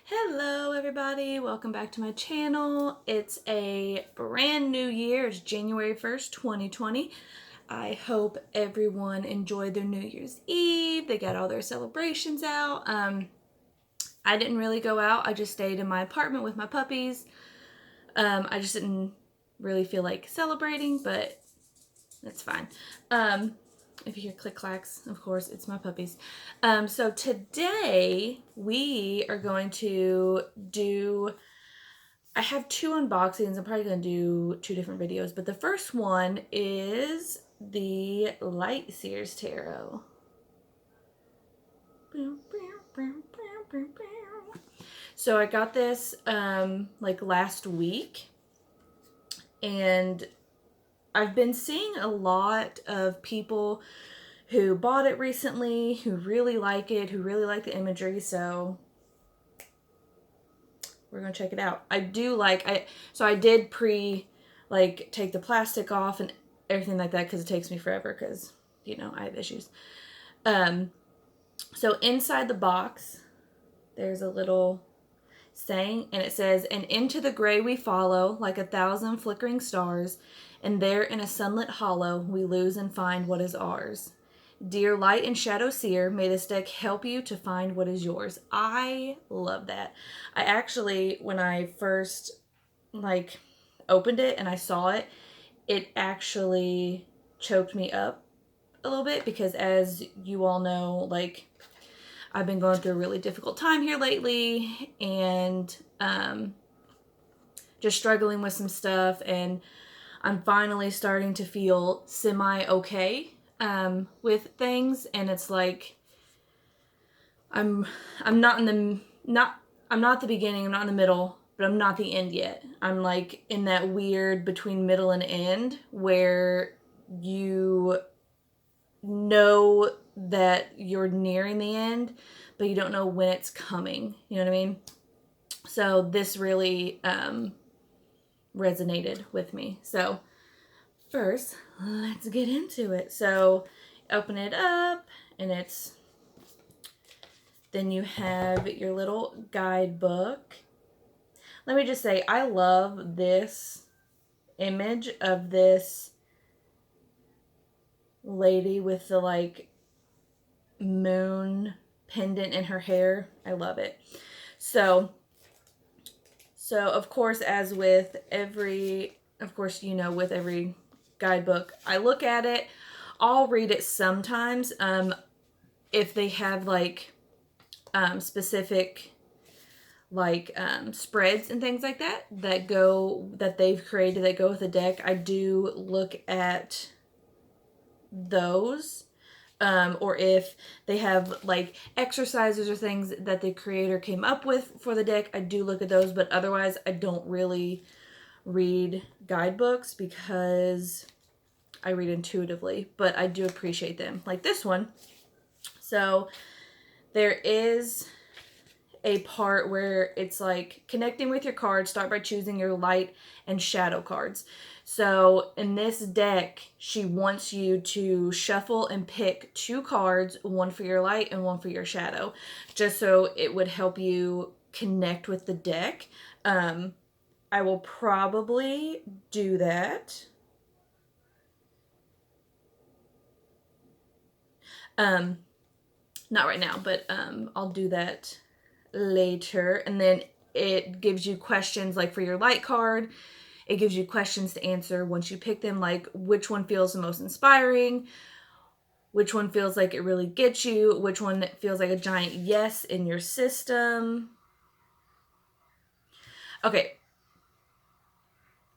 Hello everybody, welcome back to my channel. It's a brand new year. It's January 1st, 2020. I hope everyone enjoyed their New Year's Eve. They got all their celebrations out. I didn't really go out. I just stayed in my apartment with my puppies. I just didn't really feel like celebrating, but that's fine. If you hear click clacks, of course, it's my puppies. So today we are going to I have two unboxings. I'm probably going to do two different videos, but the first one is the Light Seers Tarot. So I got this like last week, and I've been seeing a lot of people who bought it recently, who really like it, who really like the imagery, so we're going to check it out. I did take the plastic off and everything like that because it takes me forever because, I have issues. So inside the box, there's a little saying, and it says, "And into the gray we follow, like 1,000 flickering stars, and there in a sunlit hollow we lose and find what is ours. Dear light and shadow seer, may this deck help you to find what is yours." I love that. I actually, when I first opened it and I saw it, it actually choked me up a little bit because, as you all know, I've been going through a really difficult time here lately, and just struggling with some stuff, and I'm finally starting to feel semi-okay with things, and it's like I'm not in the I'm not the beginning, I'm not in the middle, but I'm not the end yet. I'm like in that weird between middle and end where you know that you're nearing the end, but you don't know when it's coming. You know what I mean? So this really resonated with me. So first, let's get into it. So open it up, and then you have your little guidebook. Let me just say, I love this image of this lady with the moon pendant in her hair. I love it. So of course, as with every, with every guidebook, I look at it. I'll read it sometimes. If they have specific spreads and things like that that they've created that go with the deck, I do look at those. Or if they have exercises or things that the creator came up with for the deck, I do look at those. But otherwise, I don't really read guidebooks because I read intuitively, but I do appreciate them, like this one. So there is a part where it's like connecting with your cards. Start by choosing your light and shadow cards. So in this deck, she wants you to shuffle and pick two cards, one for your light and one for your shadow, just so it would help you connect with the deck. I will probably do that. Not right now, but I'll do that later. And then it gives you questions for your light card. It gives you questions to answer once you pick them, like which one feels the most inspiring, which one feels like it really gets you, which one feels like a giant yes in your system. Okay,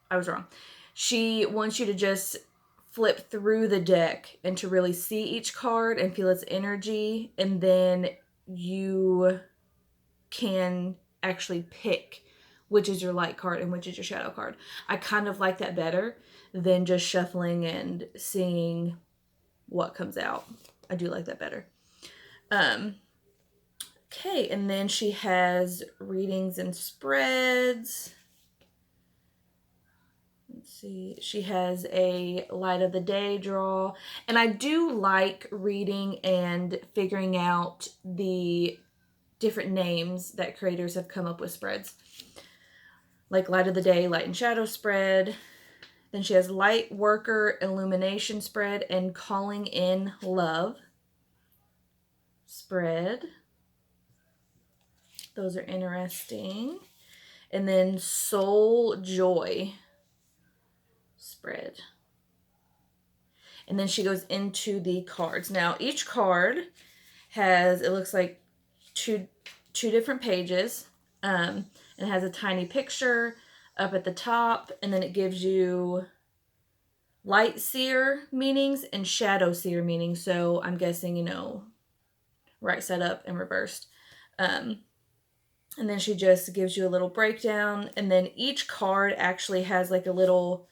I was wrong. She wants you to just flip through the deck and to really see each card and feel its energy, and then you can actually pick which is your light card and which is your shadow card. I kind of like that better than just shuffling and seeing what comes out. I do like that better. Okay, and then she has readings and spreads. Let's see. She has a light of the day draw. And I do like reading and figuring out the different names that creators have come up with spreads. Like Light of the Day, Light and Shadow spread. Then she has Light Worker Illumination spread and Calling in Love spread. Those are interesting. And then Soul Joy spread. And then she goes into the cards. Now, each card has, it looks like two different pages. And it has a tiny picture up at the top. And then it gives you light seer meanings and shadow seer meanings. So I'm guessing, you know, right side up and reversed. And then she just gives you a little breakdown. And then each card actually has like a little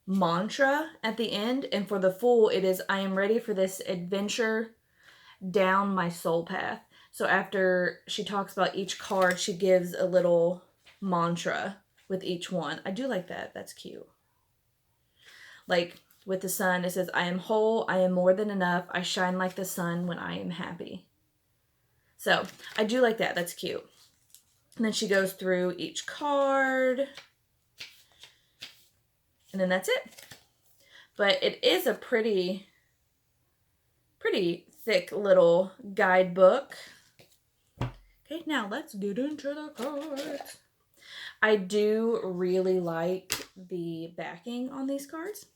mantra at the end. And for the Fool, it is, I am ready for this adventure down my soul path. So after she talks about each card, she gives a little mantra with each one. I do like that. That's cute. Like with the Sun, it says, I am whole, I am more than enough, I shine like the sun when I am happy. So I do like that. That's cute. And then she goes through each card. And then that's it. But it is a pretty thick little guidebook. Okay, now let's get into the cards. I do really like the backing on these cards.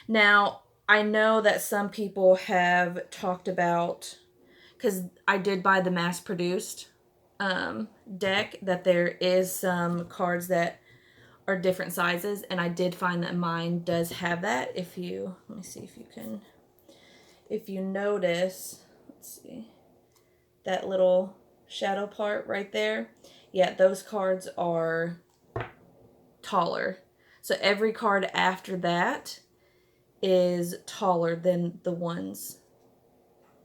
Now, I know that some people have talked about, because I did buy the mass-produced deck, that there is some cards that are different sizes, and I did find that mine does have that. If you, let me see if you can, if you notice, let's see, that little shadow part right there, yeah, those cards are taller. So every card after that is taller than the ones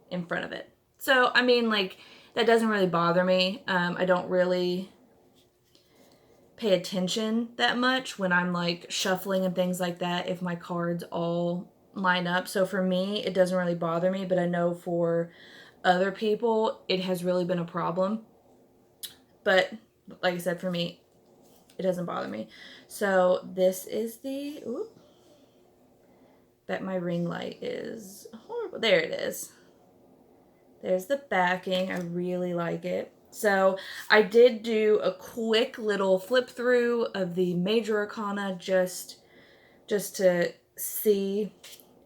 in front of it. So, I mean, like, that doesn't really bother me. I don't really pay attention that much when I'm, like, shuffling and things like that if my cards all line up. So for me, it doesn't really bother me, but I know for other people, it has really been a problem. But, like I said, for me, it doesn't bother me. So this is the... Ooh, that my ring light is horrible. There it is. There's the backing. I really like it. So I did do a quick little flip through of the major arcana just to see.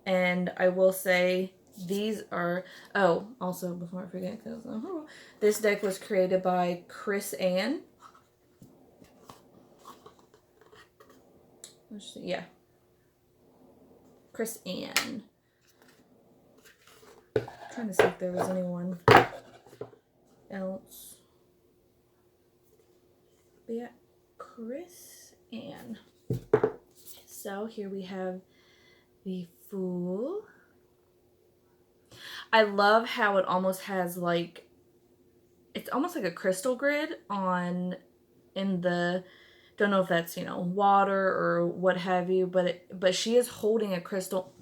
And I will say these are, oh, also before I forget, because this deck was created by Chris Ann. Let's see, yeah. Chris Ann. I'm trying to see if there was anyone else. But yeah, Chris Ann. So here we have the Fool. I love how it almost has like, it's almost like a crystal grid on, in the, don't know if that's, you know, water or what have you, but she is holding a crystal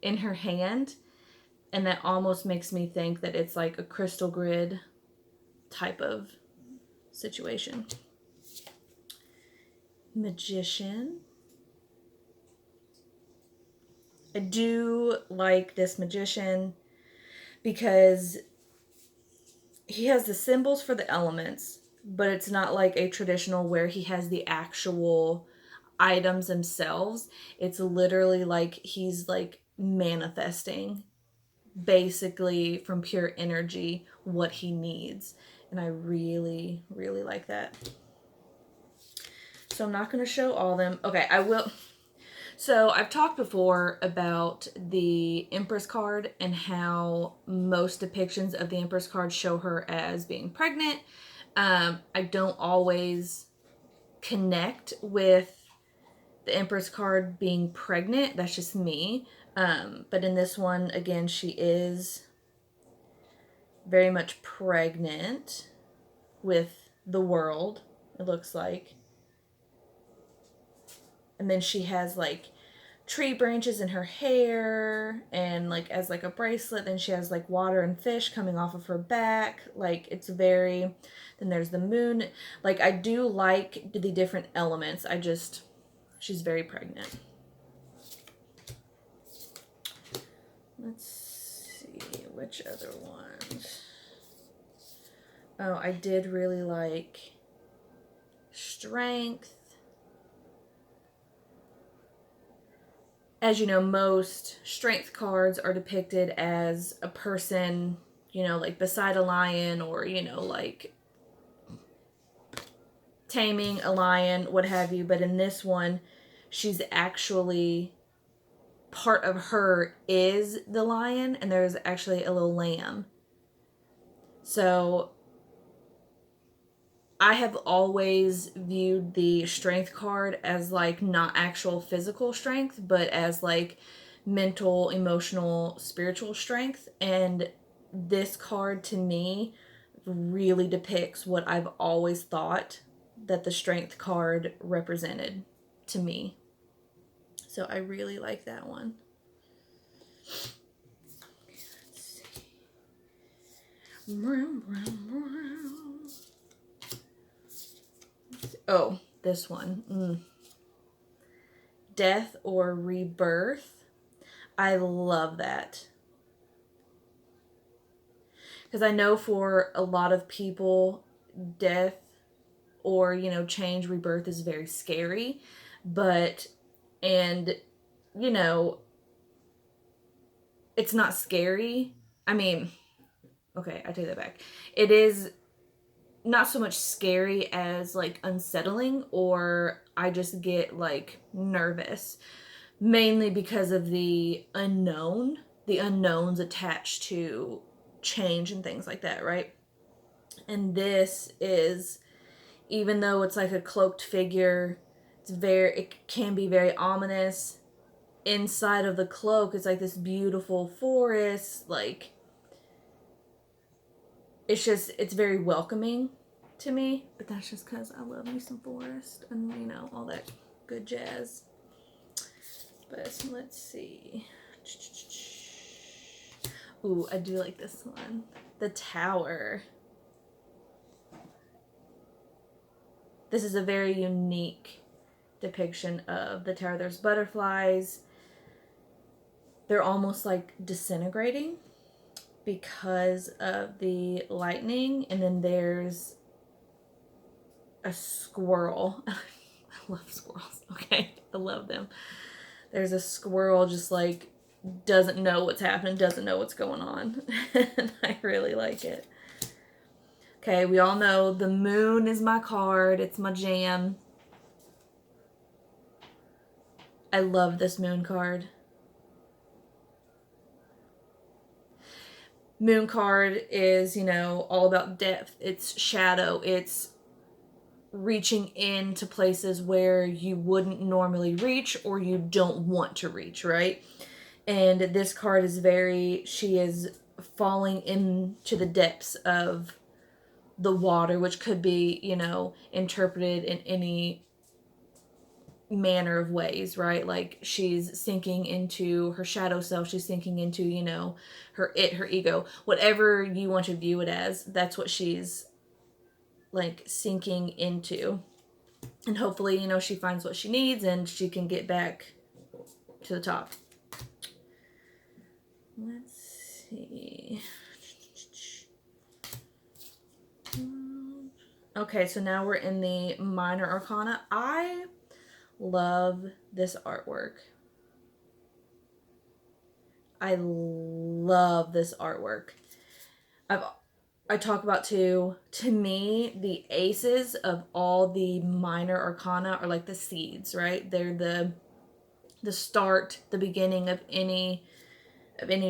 in her hand, and that almost makes me think that it's like a crystal grid type of situation. Magician. I do like this Magician because he has the symbols for the elements, but it's not like a traditional where he has the actual items themselves. It's literally like he's like manifesting basically from pure energy what he needs. And I really, really like that. So I'm not going to show all of them. Okay, I will. So I've talked before about the Empress card and how most depictions of the Empress card show her as being pregnant. I don't always connect with the Empress card being pregnant. That's just me. But in this one, again, she is very much pregnant with the world, it looks like. And then she has like tree branches in her hair and like as like a bracelet. Then she has like water and fish coming off of her back. Like it's very, then there's the moon. Like I do like the different elements. She's very pregnant. Let's see, which other ones? Oh, I did really like strength. As you know, most strength cards are depicted as a person, you know, like beside a lion or, you know, like taming a lion, what have you. But in this one, she's actually, part of her is the lion, and there's actually a little lamb. So I have always viewed the strength card as like not actual physical strength, but as like mental, emotional, spiritual strength. And this card to me really depicts what I've always thought that the strength card represented to me. So I really like that one. Let's see. Oh, this one. Death or rebirth. I love that. Because I know for a lot of people, death or, you know, change, rebirth is very scary. But, and, you know, it's not scary. I mean, okay, I take that back. It is not so much scary as like unsettling, or I just get like nervous, mainly because of the unknowns attached to change and things like that, right? And this is, even though it's like a cloaked figure, it can be very ominous. Inside of the cloak, it's like this beautiful forest, like it's very welcoming to me, but that's just because I love me some forest and, you know, all that good jazz. But let's see. Ooh, I do like this one. The Tower. This is a very unique depiction of the tower. There's butterflies. They're almost like disintegrating because of the lightning. And then there's a squirrel. I love squirrels. Okay, I love them. There's a squirrel just like doesn't know what's happening, doesn't know what's going on. And I really like it. Okay, we all know the moon is my card. It's my jam. I love this moon card. Moon card is, you know, all about depth. It's shadow. It's reaching into places where you wouldn't normally reach or you don't want to reach, right? And this card is she is falling into the depths of the water, which could be, you know, interpreted in any manner of ways, right? Like she's sinking into her shadow self, she's sinking into, you know, her ego, whatever you want to view it as, that's what she's like sinking into. And hopefully, you know, she finds what she needs and she can get back to the top. Let's see. Okay, so now we're in the minor arcana. I love this artwork. I love this artwork. I talk about to me, the aces of all the minor arcana are like the seeds, right? They're the start, the beginning of any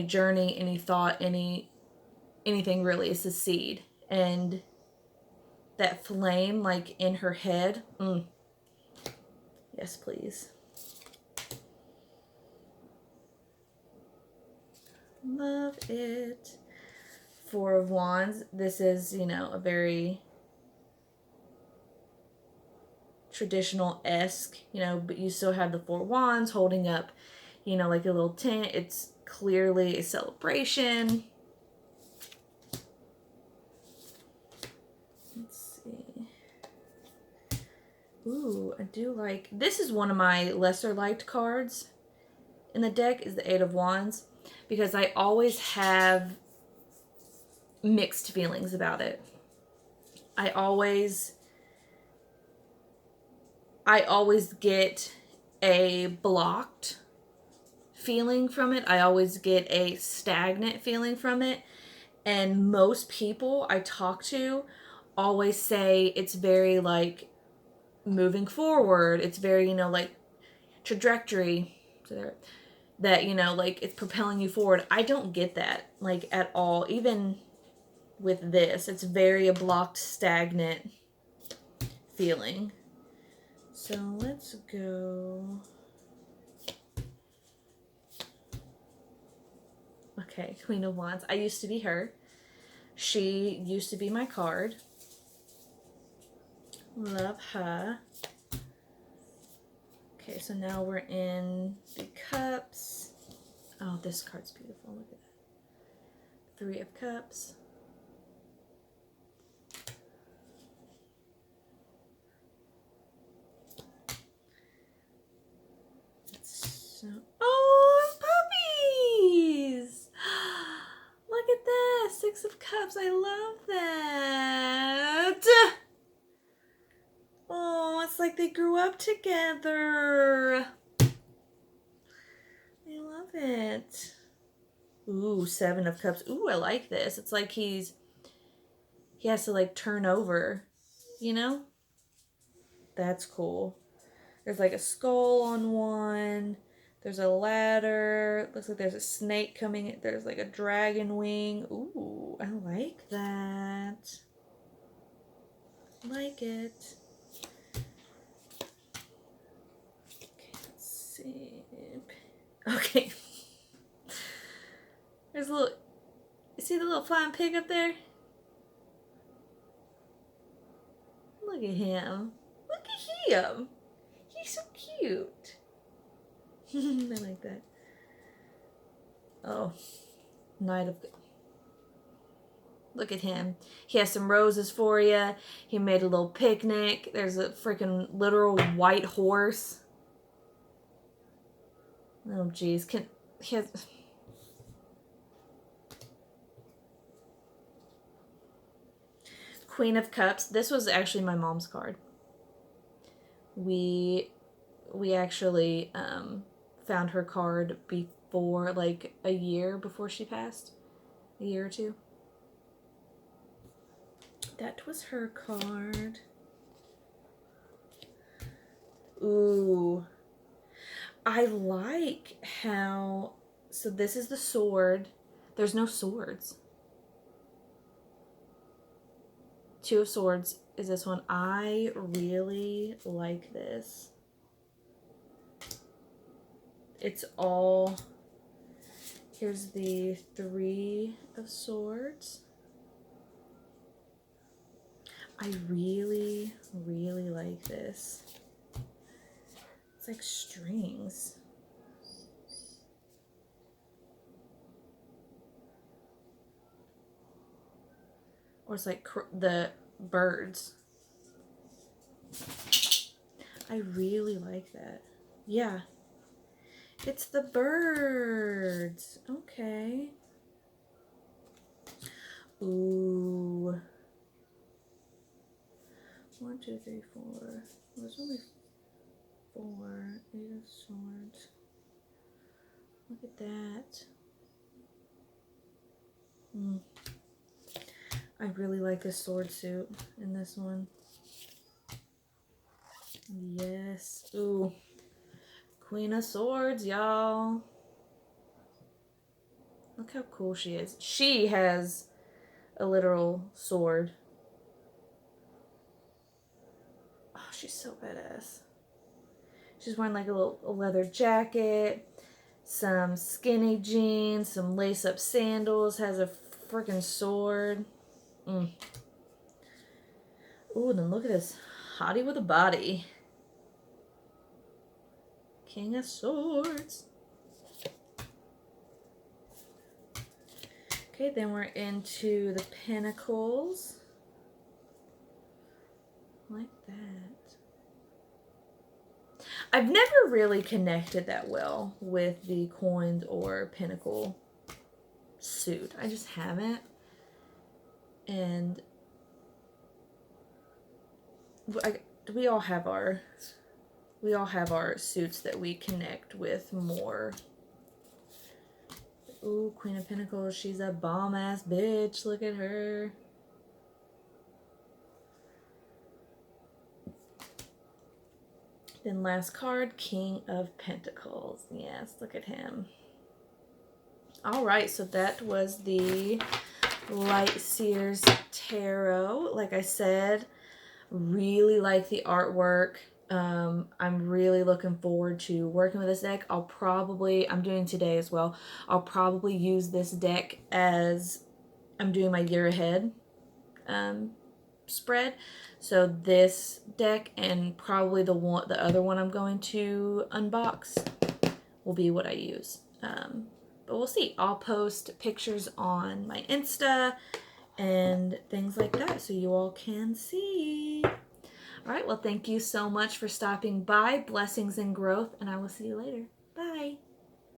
journey, any thought, anything really is a seed. And that flame like in her head, yes please. Love it. Four of Wands. This is, you know, a very traditional-esque, you know, but you still have the four wands holding up, you know, like a little tent. It's clearly a celebration. Let's see. Ooh, I do like, this is one of my lesser liked cards in the deck, is the Eight of Wands, because I always have mixed feelings about it. I always get a blocked feeling from it. I always get a stagnant feeling from it. And most people I talk to always say it's very like moving forward. It's very, you know, like trajectory. That, you know, like it's propelling you forward. I don't get that, like, at all. Even with this, it's very a blocked, stagnant feeling. So let's go. Okay, Queen of Wands. I used to be her. She used to be my card. Love her. Okay, so now we're in the Cups. Oh, this card's beautiful. Look at that. Three of Cups. So, oh, puppies! Look at that. Six of Cups. I love that. Oh, it's like they grew up together. I love it. Ooh, Seven of Cups. Ooh, I like this. It's like he has to like turn over, you know? That's cool. There's like a skull on one. There's a ladder. Looks like there's a snake coming. There's like a dragon wing. Ooh, I like that. Like it. Okay, let's see. Okay. There's a little... You see the little flying pig up there? Look at him. Look at him. He's so cute. I like that. Oh. Knight of... Look at him. He has some roses for you. He made a little picnic. There's a freaking literal white horse. Oh, geez. He has... Queen of Cups. This was actually my mom's card. We actually found her card before, like, a year before she passed. A year or two. That was her card. Ooh. I like how... So this is the sword. There's no swords. Two of Swords is this one. I really like this. It's all... Here's the Three of Swords. I really, really like this. It's like strings. Or it's like the birds. I really like that. Yeah. It's the birds. Okay. Ooh. 1, 2, 3, 4. There's only 4. 8 of Swords. Look at that. I really like this sword suit in this one. Yes. Ooh. Queen of Swords, y'all. Look how cool she is. She has a literal sword. Oh, she's so badass. She's wearing like a leather jacket, some skinny jeans, some lace-up sandals, has a freaking sword. Ooh, then look at this hottie with a body. King of Swords. Okay, then we're into the Pentacles. Like that. I've never really connected that well with the coined or pentacle suit. I just haven't. And we all have our suits that we connect with more. Ooh, Queen of Pentacles, she's a bomb-ass bitch. Look at her. Then last card, King of Pentacles. Yes, look at him. All right, so that was the Light Seers Tarot. Like I said, really like the artwork. I'm really looking forward to working with this deck. I'm doing today as well. I'll probably use this deck as I'm doing my year ahead spread. So this deck and probably the other one I'm going to unbox will be what I use. But we'll see. I'll post pictures on my Insta and things like that so you all can see. All right, well, thank you so much for stopping by. Blessings and growth, and I will see you later.